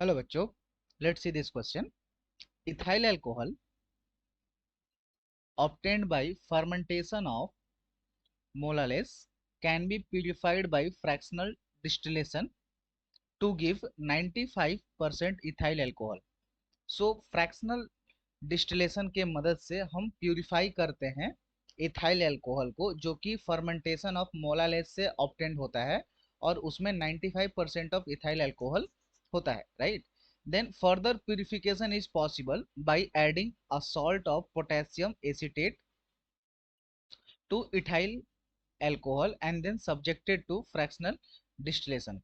Hello बच्चों, let's see this question. Ethyl alcohol obtained by fermentation of molasses can be purified by fractional distillation to give 95% ethyl alcohol. So fractional distillation के मदद से हम purify करते हैं ethyl alcohol को, जो कि फर्मेंटेशन ऑफ मोलालेस से ऑब्टेंड होता है और उसमें 95% ऑफ इथाइल अल्कोहल होता है, right. Then further purification is possible by adding a salt of potassium acetate to ethyl alcohol and then subjected to fractional distillation.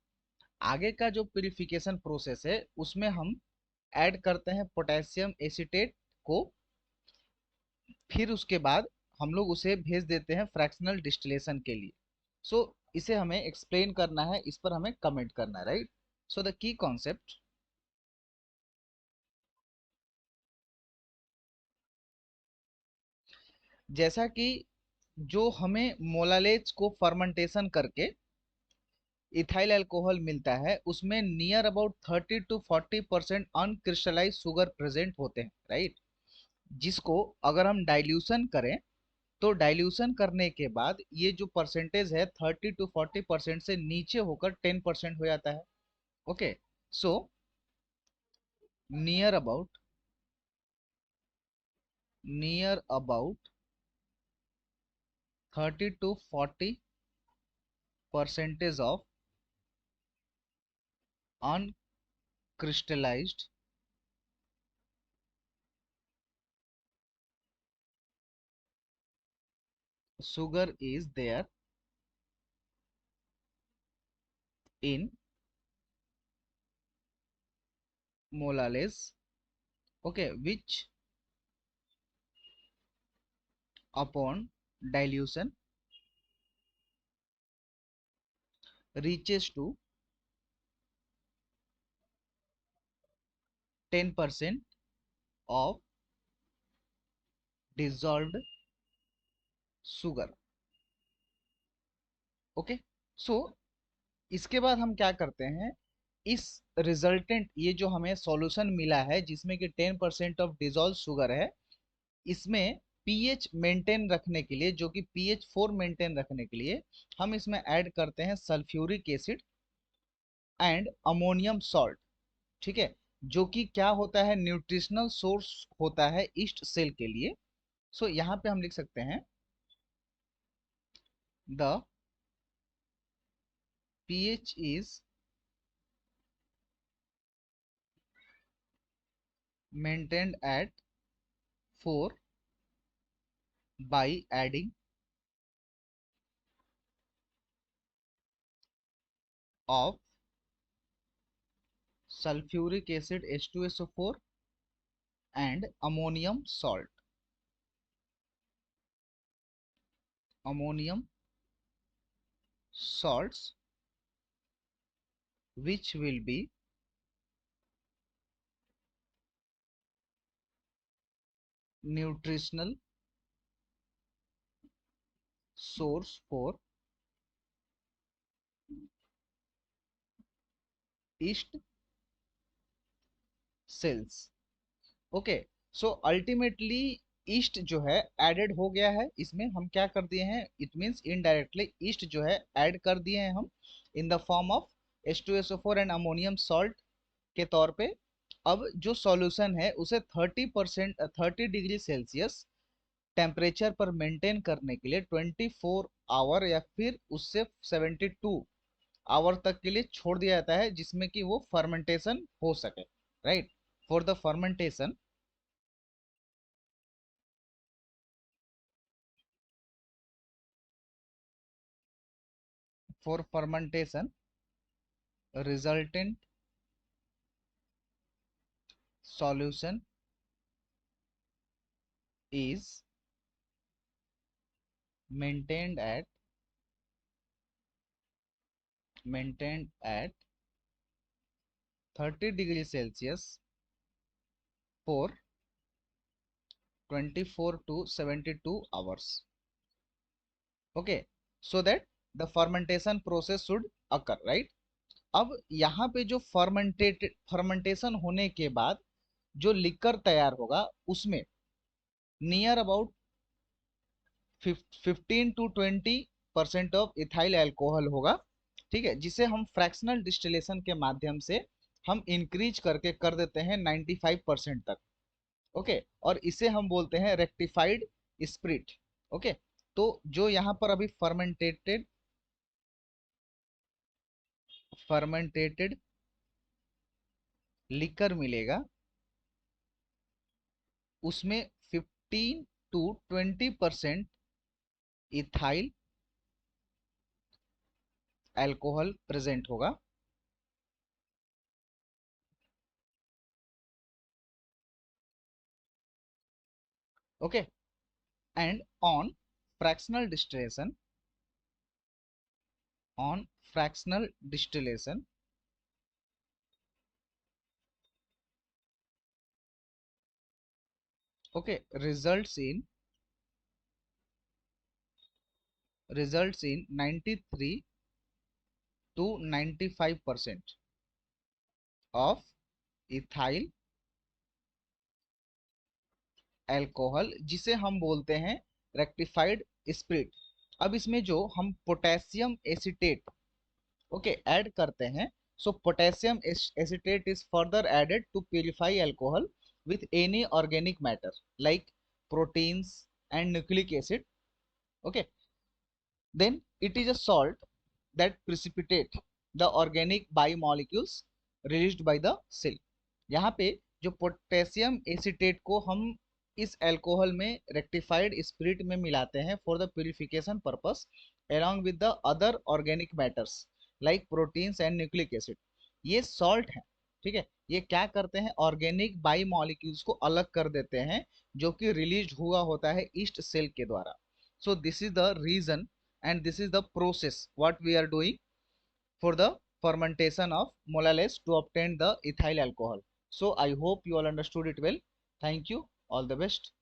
आगे का जो प्यूरिफिकेशन प्रोसेस है उसमें हम ऐड करते हैं पोटेशियम एसीटेट को, फिर उसके बाद हम लोग उसे भेज देते हैं फ्रैक्शनल डिस्टिलेशन के लिए. सो इसे हमें एक्सप्लेन करना है, इस पर हमें कमेंट करना है, right. So the key concept, जैसा कि जो हमें मोलालेज को फर्मेंटेशन करके इथाइल अल्कोहल मिलता है उसमें near about 30 to 40% uncrystallise sugar present होते हैं, राइट. जिसको अगर हम डाइल्यूशन करें तो डाइल्यूशन करने के बाद ये जो परसेंटेज है 30 to 40% से नीचे होकर 10% हो जाता है. Okay. So near about near about 30 to 40% of uncrystallized sugar is there in molasses, okay, which upon dilution reaches to 10% of dissolved sugar. Okay. सो इसके बाद हम क्या करते हैं, इस रिजल्टेंट ये जो हमें सॉल्यूशन मिला है जिसमें कि 10% ऑफ डिजॉल्व शुगर है, इसमें पीएच मेंटेन रखने के लिए, जो कि पीएच 4 मेंटेन रखने के लिए हम इसमें ऐड करते हैं sulphuric acid and ammonium salt. ठीक है. जो कि क्या होता है, न्यूट्रिशनल सोर्स होता है ईस्ट सेल के लिए. सो यहाँ पे हम लिख सकते हैं the pH is maintained at 4 by adding of sulfuric acid H2SO4 and ammonium salt. Ammonium salts which will be nutritional source for yeast cells. Okay. So ultimately east जो है एडेड हो गया है, इसमें हम क्या कर दिए हैं, इट मींस इनडायरेक्टली ईस्ट जो है ऐड कर दिए हैं हम in the form of H2SO4 and ammonium salt के तौर पे. अब जो सॉल्यूशन है उसे 30 डिग्री सेल्सियस टेम्परेचर पर मेंटेन करने के लिए 24 आवर या फिर उससे 72 आवर तक के लिए छोड़ दिया जाता है, जिसमें कि वो फर्मेंटेशन हो सके, right. For the fermentation, for fermentation resultant solution is maintained at 30 degrees Celsius for 24 to 72 hours. Okay, so that the fermentation process should occur, right. अब यहाँ पे जो फर्मेंटेशन होने के बाद जो लिकर तैयार होगा उसमें near about 15 to 20% of ethyl alcohol होगा, ठीक है, जिसे हम फ्रैक्शनल डिस्टिलेशन के माध्यम से हम इंक्रीज करके कर देते हैं 95% तक। ओके, और इसे हम बोलते हैं रेक्टिफाइड स्पिरिट। ओके, तो जो यहाँ पर अभी फर्मेंटेटेड लिकर मिलेगा उसमें 15 to 20% इथाइल अल्कोहल प्रेजेंट होगा। Okay, and on fractional distillation on fractional distillation, okay, results in 93 to 95% of ethyl alcohol, जिसे हम बोलते हैं रेक्टिफाइड स्पिरिट। अब इसमें जो हम पोटेशियम एसीटेट ओके ऐड करते हैं, so potassium acetate is further added to purify alcohol with any organic matter like proteins and nucleic acid. Okay, then it is a salt that precipitate the organic biomolecules released by the cell. यहाँ पे जो potassium acetate को हम इस alcohol में rectified spirit में मिलाते हैं for the purification purpose along with the other organic matters like proteins and nucleic acid. ये सॉल्ट है, ठीक है, ये क्या करते हैं, ऑर्गेनिक बाई मॉलिक्यूल्स को अलग कर देते हैं जो कि रिलीज हुआ होता है ईस्ट सेल के द्वारा। So this is the reason and this is the process what we are doing for the fermentation of molasses to obtain the ethyl alcohol. So I hope you all understood it well. Thank you, all the best.